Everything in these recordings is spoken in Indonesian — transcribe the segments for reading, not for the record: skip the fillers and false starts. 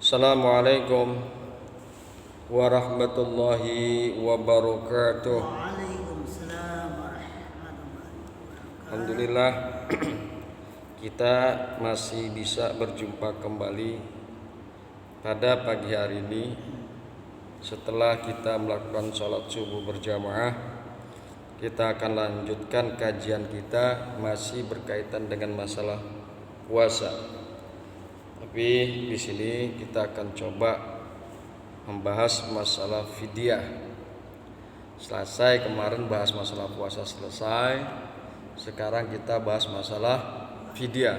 Assalamualaikum warahmatullahi wabarakatuh. Waalaikumsalam warahmatullahi wabarakatuh. Alhamdulillah kita masih bisa berjumpa kembali pada pagi hari ini setelah kita melakukan sholat subuh berjamaah. Kita akan lanjutkan kajian kita masih berkaitan dengan masalah puasa. Tapi di sini kita akan coba membahas masalah fidyah. Selesai kemarin bahas masalah puasa selesai. Sekarang kita bahas masalah fidyah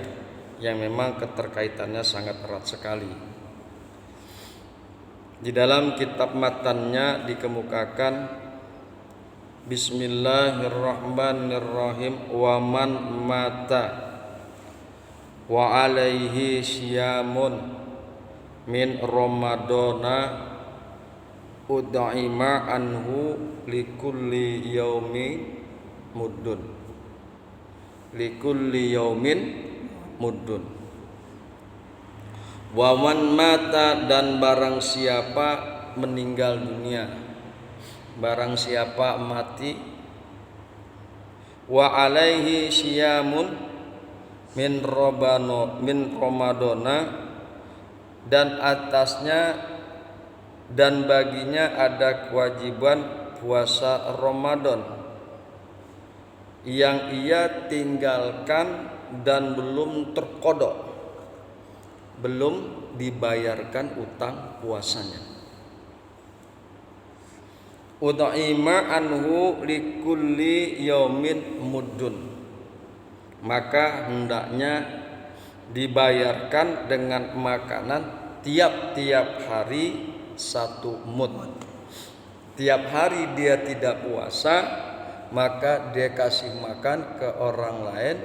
yang memang keterkaitannya sangat erat sekali. Di dalam kitab matannya dikemukakan Bismillahirrahmanirrahim, wa man mata wa alaihi syamun min ramadana ud'ima anhu likulli yaumin muddun wa man mata, dan barang siapa meninggal dunia, barang siapa mati, wa alaihi syamun min ramadana, dan atasnya dan baginya ada kewajiban puasa Ramadan yang ia tinggalkan dan belum terqada, belum dibayarkan utang puasanya. Ud'ima anhu likulli yaumin muddun, maka hendaknya dibayarkan dengan makanan tiap-tiap hari satu mud. Tiap hari dia tidak puasa, maka dia kasih makan ke orang lain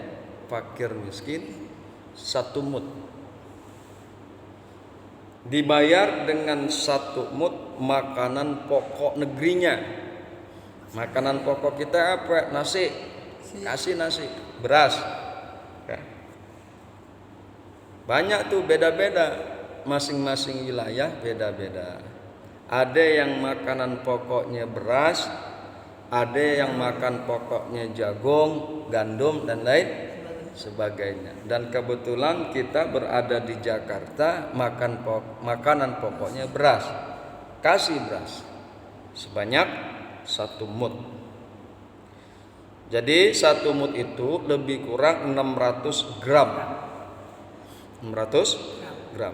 fakir miskin satu mud. Dibayar dengan satu mud makanan pokok negerinya. Makanan pokok kita apa? Nasi. Kasih nasi, beras. Banyak tuh, beda-beda, masing-masing wilayah beda-beda. Ada yang makanan pokoknya beras, ada yang makan pokoknya jagung, gandum, dan lain sebagainya. Dan kebetulan kita berada di Jakarta, makanan pokoknya beras. Kasih beras sebanyak satu mud. Jadi satu mud itu lebih kurang 600 gram. 600 gram.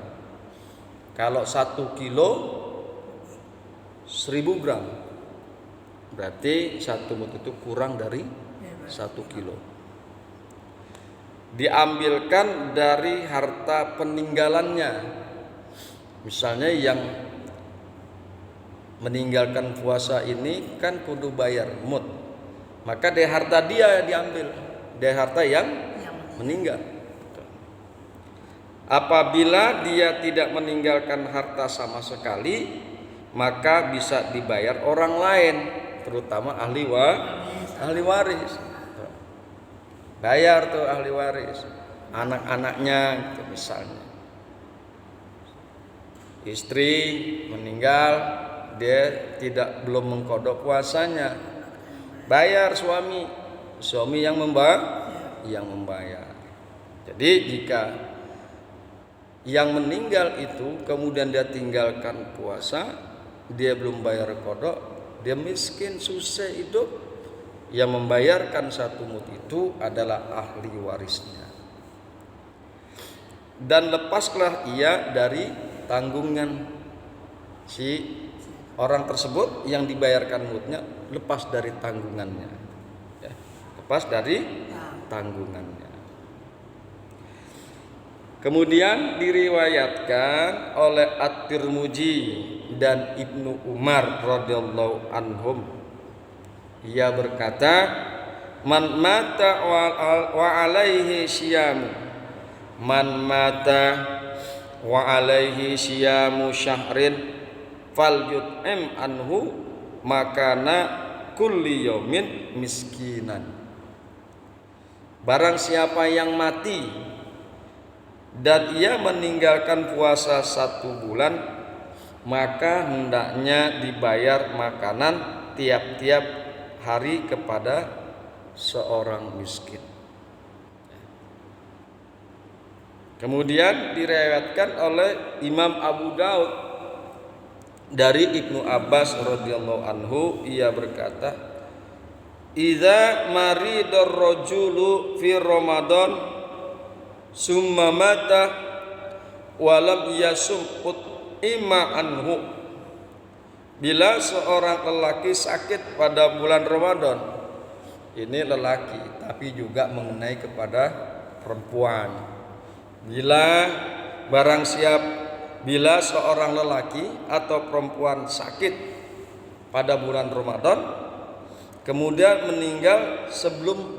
Kalau 1 kilo 1000 gram. Berarti satu mud itu kurang dari 1 kilo. Diambilkan dari harta peninggalannya. Misalnya yang meninggalkan puasa ini kan kudu bayar mud, maka dari harta dia diambil, dari harta yang meninggal. Apabila dia tidak meninggalkan harta sama sekali, maka bisa dibayar orang lain, terutama ahli waris. Bayar tuh ahli waris, anak-anaknya gitu misalnya. Istri meninggal, dia belum mengkodok puasanya, bayar suami yang membayar. Jadi jika yang meninggal itu kemudian dia tinggalkan puasa, dia belum bayar kodok, dia miskin susah hidup, yang membayarkan satu mud itu adalah ahli warisnya. Dan lepaslah ia dari tanggungan si orang tersebut yang dibayarkan mudnya, lepas dari tanggungannya, ya, lepas dari tanggungannya. Kemudian diriwayatkan oleh At-Tirmidzi dan Ibnu Umar radhiyallahu anhum, ia berkata, man mata wa alaihi siyam, man mata wa alaihi siyamu syahrin falyut'im anhu makana kulli yaumin miskinan. Barang siapa yang mati dan ia meninggalkan puasa 1 bulan, maka hendaknya dibayar makanan tiap-tiap hari kepada seorang miskin. Kemudian diriwayatkan oleh Imam Abu Daud dari Ibnu Abbas radhiyallahu anhu, ia berkata, "Idza maridar rajulu fi Ramadan summa mata wa lam yasum ima anhu." Bila seorang lelaki sakit pada bulan Ramadan, ini lelaki tapi juga mengenai kepada perempuan. Bila seorang lelaki atau perempuan sakit pada bulan Ramadan kemudian meninggal sebelum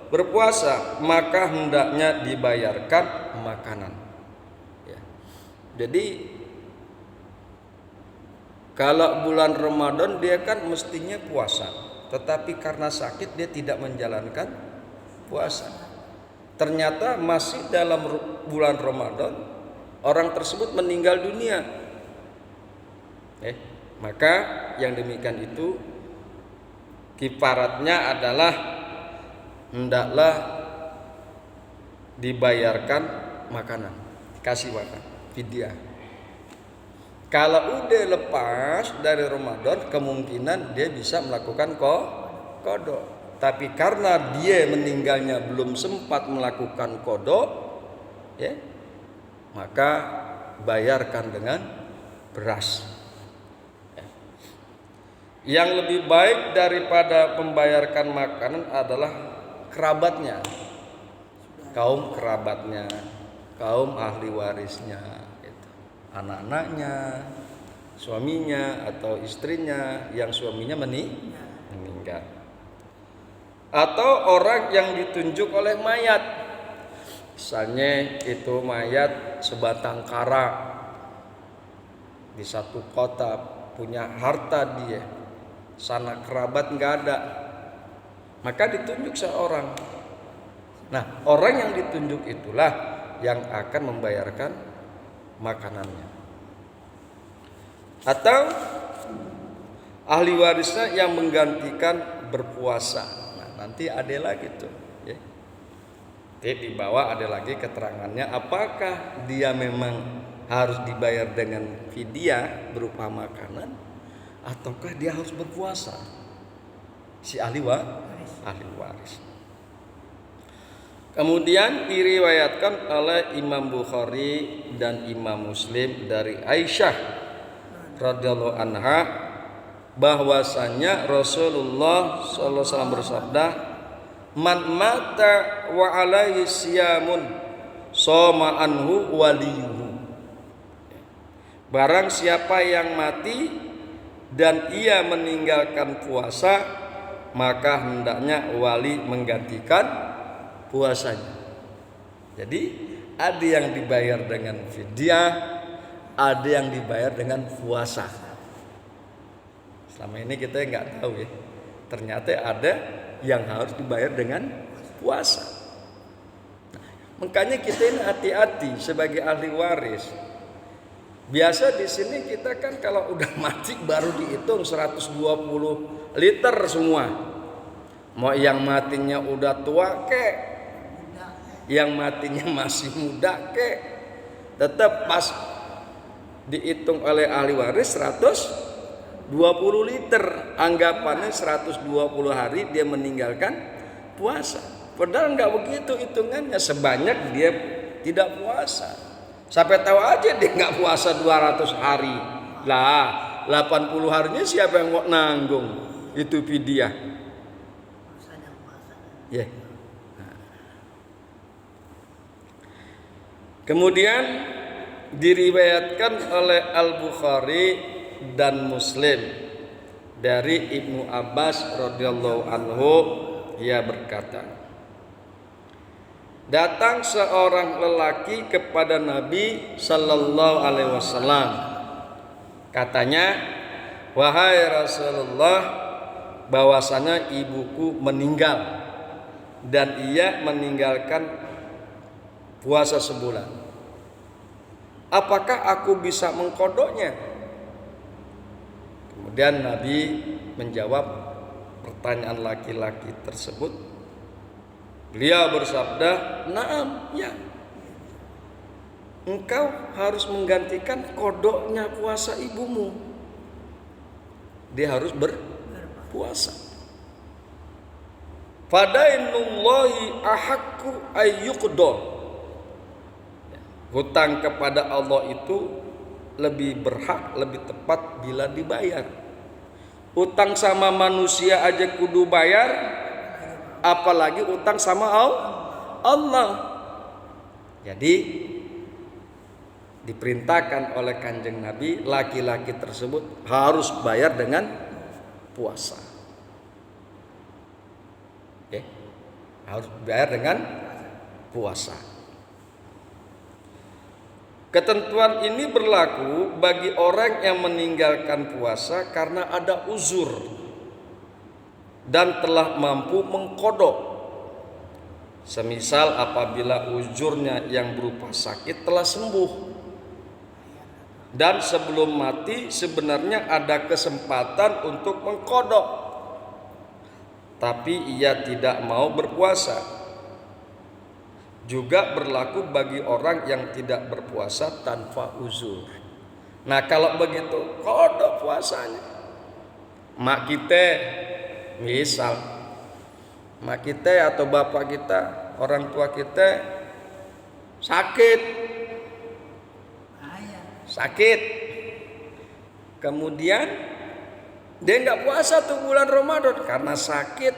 berpuasa, maka hendaknya dibayarkan makanan. Ya. Jadi kalau bulan Ramadan dia kan mestinya puasa, tetapi karena sakit dia tidak menjalankan puasa. Ternyata masih dalam bulan Ramadan orang tersebut meninggal dunia. Maka yang demikian itu kifaratnya adalah hendaklah dibayarkan makanan, kasih makan, fidyah. Kalau udah lepas dari Ramadan, kemungkinan dia bisa melakukan qada. Tapi karena dia meninggalnya belum sempat melakukan qada, ya, maka bayarkan dengan beras. Yang lebih baik daripada membayarkan makanan adalah kerabatnya, kaum kerabatnya, kaum ahli warisnya, gitu. Anak-anaknya, suaminya atau istrinya yang suaminya meninggal, atau orang yang ditunjuk oleh mayat. Misalnya itu mayat sebatang kara di satu kota, punya harta dia, sanak kerabat nggak ada, maka ditunjuk seorang. Nah, orang yang ditunjuk itulah yang akan membayarkan makanannya. Atau ahli warisnya yang menggantikan berpuasa. Nah, nanti ada lagi tuh, ya. Di bawah ada lagi keterangannya, apakah dia memang harus dibayar dengan fidyah berupa makanan, ataukah dia harus berpuasa, si ahli waris. Kemudian diriwayatkan oleh Imam Bukhari dan Imam Muslim dari Aisyah radhiyallahu anha bahwasanya Rasulullah sallallahu alaihi wasallam bersabda, "Man mata wa alaihi siyamun shoma anhu waliyuhu." Barang siapa yang mati dan ia meninggalkan puasa, maka hendaknya wali menggantikan puasanya. Jadi ada yang dibayar dengan fidyah, ada yang dibayar dengan puasa. Selama ini kita nggak tahu, ya. Ternyata ada yang harus dibayar dengan puasa. Nah, makanya kita ini hati-hati sebagai ahli waris. Biasa di sini kita kan kalau udah mati baru dihitung 120 liter semua. Mau yang matinya udah tua kek, yang matinya masih muda kek, tetap pas dihitung oleh ahli waris 120 liter. Anggapannya 120 hari dia meninggalkan puasa. Padahal nggak begitu hitungannya, sebanyak dia tidak puasa. Sampai tahu aja dia nggak puasa 200 hari. Lah, 80 harinya siapa yang mau nanggung? Itu fidyah. Ya. Yeah. Kemudian diriwayatkan oleh Al-Bukhari dan Muslim dari Ibnu Abbas radhiyallahu anhu, ia berkata, datang seorang lelaki kepada Nabi sallallahu alaihi wasallam. Katanya, "Wahai Rasulullah, bahwasanya ibuku meninggal dan ia meninggalkan puasa sebulan, apakah aku bisa mengkodoknya? Kemudian Nabi menjawab pertanyaan laki-laki tersebut. Beliau bersabda, "Naam, ya. Engkau harus menggantikan kodoknya puasa ibumu. Dia harus berpuasa. Fadainullahi ahakku ayyuqdo." Hutang kepada Allah itu lebih berhak, lebih tepat bila dibayar. Utang sama manusia aja kudu bayar, apalagi utang sama Allah. Jadi diperintahkan oleh Kanjeng Nabi, laki-laki tersebut harus bayar dengan puasa. Oke, harus bayar dengan puasa. Ketentuan ini berlaku bagi orang yang meninggalkan puasa karena ada uzur dan telah mampu mengkodok. Semisal apabila uzurnya yang berupa sakit telah sembuh dan sebelum mati sebenarnya ada kesempatan untuk mengkodok, tapi ia tidak mau berpuasa. Juga berlaku bagi orang yang tidak berpuasa tanpa uzur. Nah, kalau begitu kodok puasanya. Mak kita, misal mak kita atau bapak kita, orang tua kita sakit, kemudian dia nggak puasa tuh bulan Ramadan karena sakit.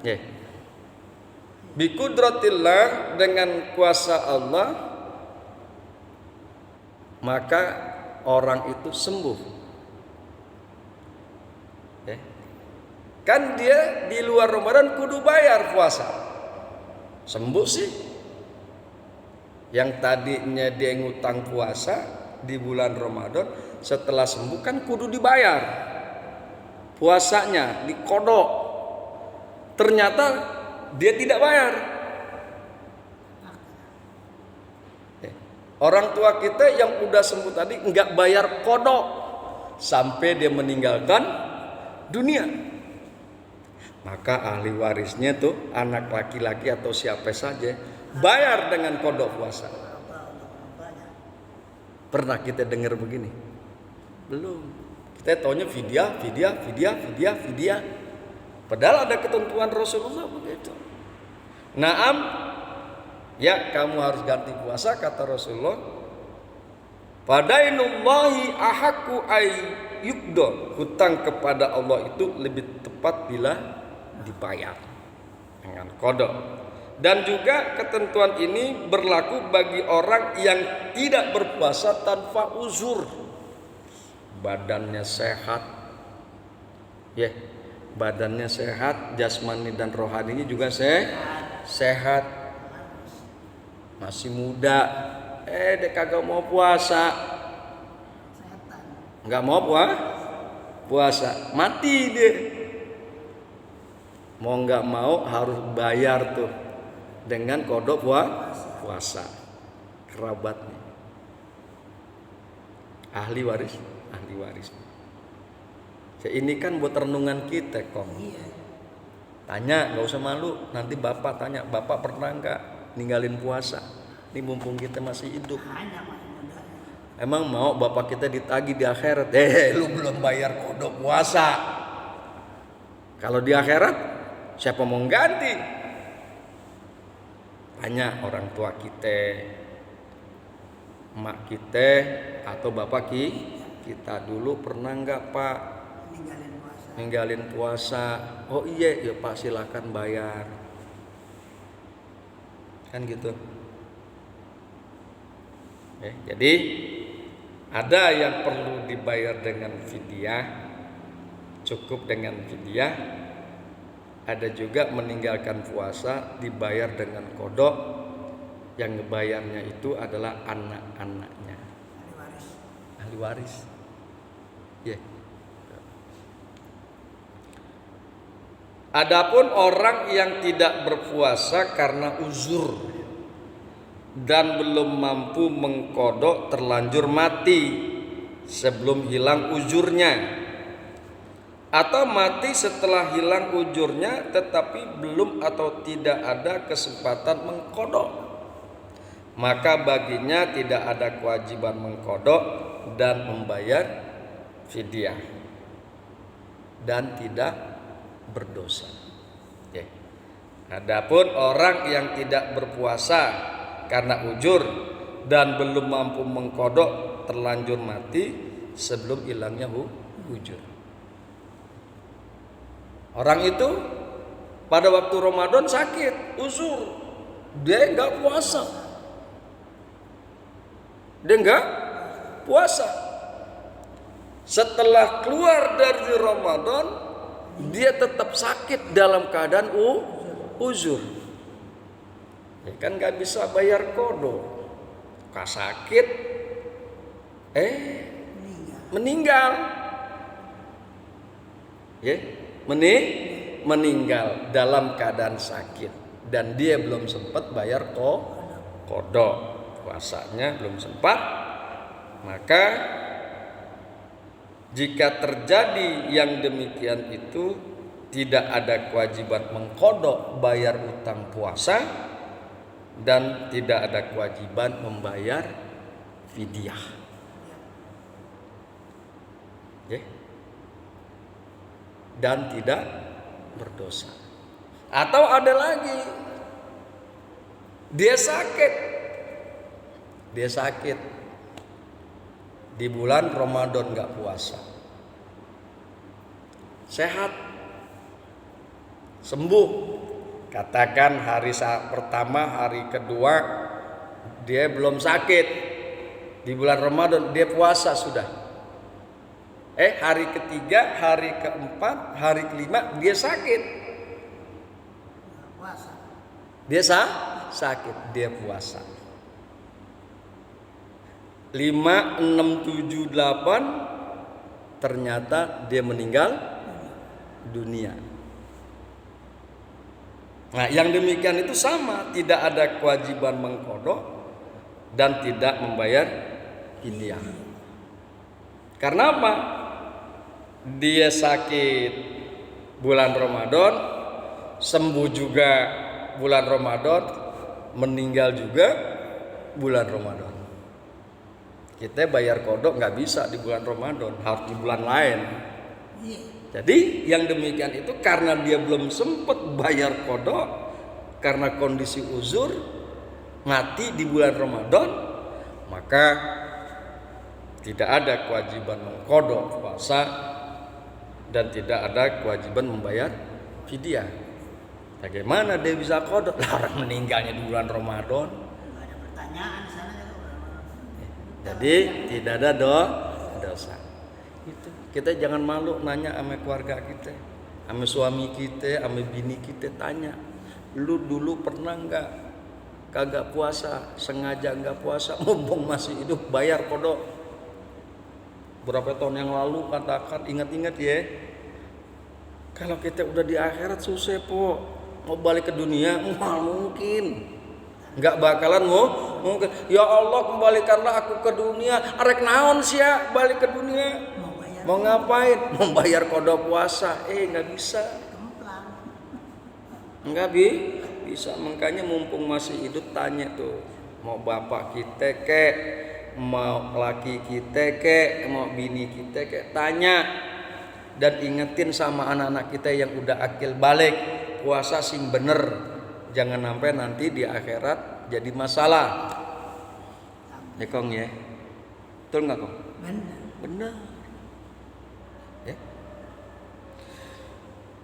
Yeah. Biqudratillah, dengan kuasa Allah, maka orang itu sembuh. Kan dia di luar Ramadan kudu bayar puasa. Sembuh sih. Yang tadinya dia ngutang puasa di bulan Ramadan, setelah sembuh kan kudu dibayar puasanya, dikodok. Ternyata dia tidak bayar. Orang tua kita yang udah sembuh tadi nggak bayar kodok sampai dia meninggalkan dunia. Maka ahli warisnya tuh anak laki-laki atau siapa saja bayar dengan kodok puasa. Pernah kita dengar begini? Belum. Kita taunya fidyah. Padahal ada ketentuan Rasulullah begitu. Naam, ya kamu harus ganti puasa, kata Rasulullah. Fadainullahi ahakku ayyuqdo. Hutang kepada Allah itu lebih tepat bila dibayar dengan kodok. Dan juga ketentuan ini berlaku bagi orang yang tidak berpuasa tanpa uzur. Badannya sehat, badannya sehat, jasmani dan rohaninya juga sehat, masih muda, dia kagak mau puasa, nggak mau puasa, mati dia. Mau nggak mau harus bayar tuh dengan kodok puasa kerabatnya, ahli waris. Ini kan buat renungan kita, Kong. Tanya, nggak usah malu. Nanti bapak tanya, bapak pernah nggak ninggalin puasa? Ini mumpung kita masih hidup. Emang mau bapak kita ditagih di akhirat? Lu belum bayar kodok puasa. Kalau di akhirat, siapa mau ganti? Tanya orang tua kita, emak kita, atau bapak kita dulu pernah nggak pak ninggalin puasa? Oh iya ya pak, silakan bayar, kan gitu. Jadi ada yang perlu dibayar dengan fidyah, cukup dengan fidyah. Ada juga meninggalkan puasa dibayar dengan kodok, yang ngebayarnya itu adalah anak-anaknya, ahli waris. Adapun orang yang tidak berpuasa karena uzur dan belum mampu mengkodok terlanjur mati sebelum hilang uzurnya, atau mati setelah hilang uzurnya tetapi belum atau tidak ada kesempatan mengkodok, maka baginya tidak ada kewajiban mengkodok dan membayar fidyah dan tidak berdosa. Oke. Adapun orang yang tidak berpuasa karena uzur dan belum mampu mengkodok terlanjur mati sebelum hilangnya uzur. Orang itu pada waktu Ramadan sakit, uzur, dia enggak puasa. Dia enggak puasa. Setelah keluar dari Ramadan, dia tetap sakit dalam keadaan uzur. Ya kan enggak bisa bayar qada. Sakit meninggal. Ya, meninggal dalam keadaan sakit dan dia belum sempat bayar qada. Puasanya belum sempat. Maka jika terjadi yang demikian itu, tidak ada kewajiban mengqada bayar utang puasa dan tidak ada kewajiban membayar fidyah. Okay. Dan tidak berdosa. Atau ada lagi, dia sakit di bulan Ramadan nggak puasa, sehat, sembuh, katakan hari pertama, hari kedua dia belum sakit, di bulan Ramadan dia puasa sudah, hari ketiga, hari keempat, hari kelima dia sakit, dia sakit, dia puasa. 5, 6, 7, 8 ternyata dia meninggal dunia. Nah, yang demikian itu sama, tidak ada kewajiban mengqada dan tidak membayar fidyah. Karena apa? Dia sakit bulan Ramadan, sembuh juga bulan Ramadan, meninggal juga bulan Ramadan. Kita bayar qada nggak bisa di bulan Ramadan, harus di bulan lain. Jadi yang demikian itu karena dia belum sempat bayar qada karena kondisi uzur, mati di bulan Ramadan, maka tidak ada kewajiban mengqada puasa dan tidak ada kewajiban membayar fidyah. Bagaimana dia bisa qada? Orang meninggalnya di bulan Ramadan. Nggak ada pertanyaan di sana. Jadi tidak ada dosa. Itu. Kita jangan malu nanya sama keluarga kita, sama suami kita, sama bini kita, tanya, lu dulu pernah nggak kagak puasa, sengaja nggak puasa, mumpung masih hidup, bayar qada. Berapa tahun yang lalu katakan, ingat-ingat ya. Kalau kita udah di akhirat susah po, mau balik ke dunia, mungkin. Enggak bakalan mungkin. Ya Allah, kembalikanlah aku ke dunia. Arek naon sia balik ke dunia? Mau ngapain? Membayar qada puasa. Enggak bisa. Enggak bisa. Makanya mumpung masih hidup tanya tuh. Mau bapak kita kek, mau laki kita kek, mau bini kita kek, tanya. Dan ingetin sama anak-anak kita yang udah akil balik, puasa sing bener. Jangan sampai nanti di akhirat jadi masalah. Ya Kong ya. Betul nggak Kong? Benar. Ya.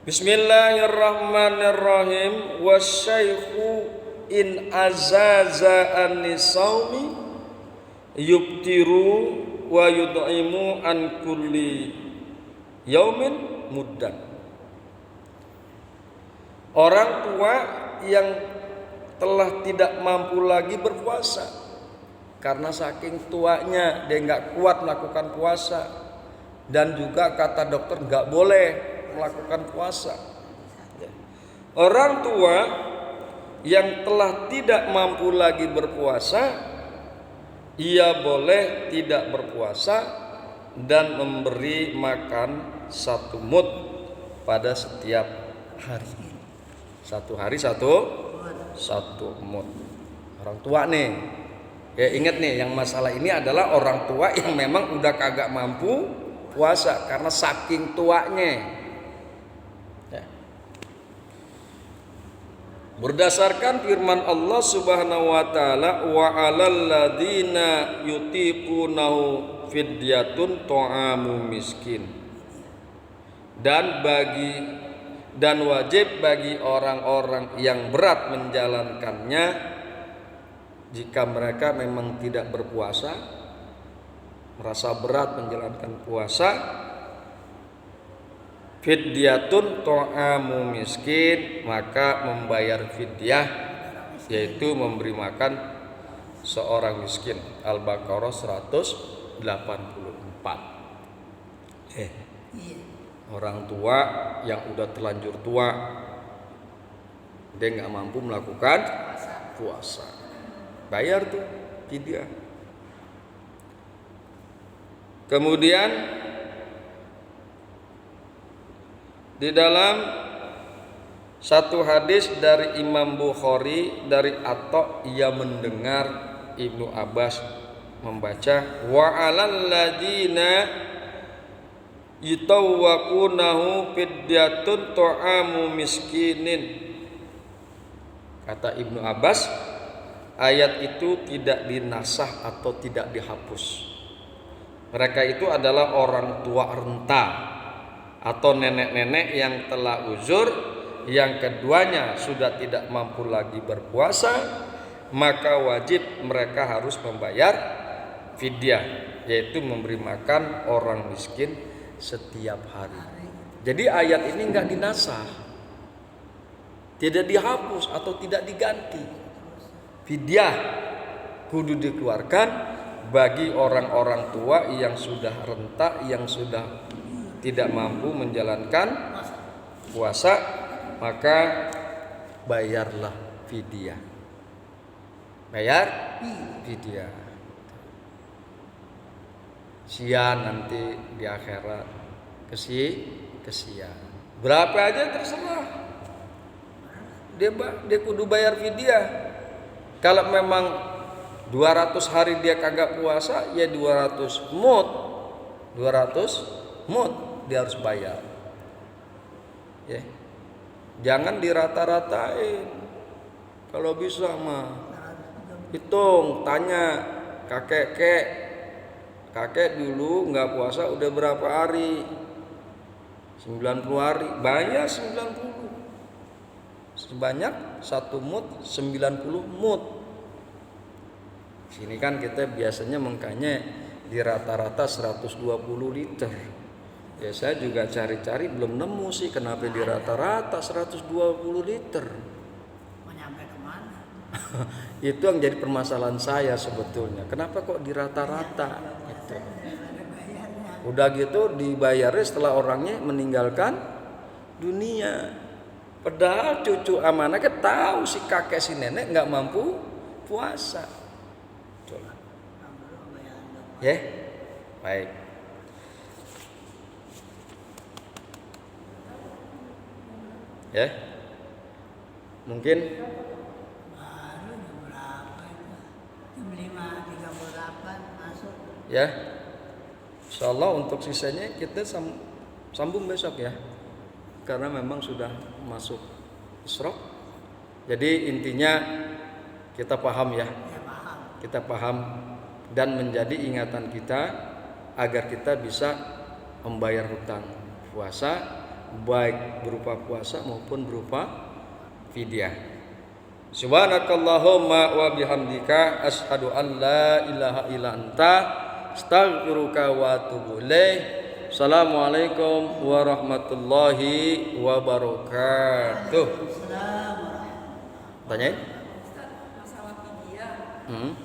Bismillahirrahmanirrahim. Wasyaikhu in azaza an-nisaumi yubtiru wa yud'imu an kulli yaumin muddan. Orang tua yang telah tidak mampu lagi berpuasa karena saking tuanya dia nggak kuat melakukan puasa, dan juga kata dokter nggak boleh melakukan puasa. Orang tua yang telah tidak mampu lagi berpuasa, ia boleh tidak berpuasa dan memberi makan 1 mud pada setiap hari. 1 hari 1 mud. Orang tua nih. Ya ingat nih, yang masalah ini adalah orang tua yang memang udah kagak mampu puasa karena saking tuanya. Ya. Berdasarkan firman Allah Subhanahu wa taala, wa 'alal ladzina yutiqunahu fidyatun ta'amu miskin. Dan wajib bagi orang-orang yang berat menjalankannya, jika mereka memang tidak berpuasa, merasa berat menjalankan puasa, fidyatun ta'amu miskin, maka membayar fidyah, yaitu memberi makan seorang miskin. Al-Baqarah 184. Orang tua yang udah terlanjur tua, dia nggak mampu melakukan puasa, bayar tuh fidyah. Kemudian di dalam satu hadis dari Imam Bukhari dari Atta, ia mendengar Ibnu Abbas membaca, wa 'alal ladzina yutawwaqunahu fidyatun ta'amu miskinin. Kata Ibnu Abbas, ayat itu tidak dinasah atau tidak dihapus. Mereka itu adalah orang tua renta atau nenek-nenek yang telah uzur, yang keduanya sudah tidak mampu lagi berpuasa, maka wajib mereka harus membayar fidyah, yaitu memberi makan orang miskin setiap hari. Jadi ayat ini enggak dinasah, tidak dihapus atau tidak diganti. Fidyah kudu dikeluarkan bagi orang-orang tua yang sudah renta, yang sudah tidak mampu menjalankan puasa, maka bayarlah fidyah. Bayar fidyah. Sian nanti di akhirat kesian. Berapa aja terserah. Dia kudu bayar fidyah. Kalau memang 200 hari dia kagak puasa, ya 200 mud. 200 mud dia harus bayar. Ya. Jangan dirata-ratain. Kalau bisa mah hitung, tanya kakek dulu nggak puasa udah berapa hari? 90 hari, bayar 90. Sebanyak 1 mud 90 mud. Sini kan kita biasanya makanya di rata-rata 120 liter. Ya saya juga cari-cari belum nemu sih kenapa di rata-rata 120 liter. Mau nyampe kemana? Itu yang jadi permasalahan saya sebetulnya. Kenapa kok di rata-rata? Gitu. Udah gitu dibayarnya setelah orangnya meninggalkan dunia. Padahal cucu amanahnya tahu si kakek si nenek nggak mampu puasa. Ya, baik. Ya, mungkin Baru jam berapa itu? Jam 5.38 masuk. ya, insyaallah untuk sisanya kita sambung besok ya, karena memang sudah masuk Isra. Jadi intinya kita paham ya, Ya paham. kita paham dan menjadi ingatan kita agar kita bisa membayar hutang puasa, baik berupa puasa maupun berupa fidyah. Subhanakallahumma wa bihamdika asyhadu an la ilaha illa anta astaghfiruka wa atubu ilaik. Assalamualaikum warahmatullahi wabarakatuh. Tanyain? Ustaz, masalah fidyah.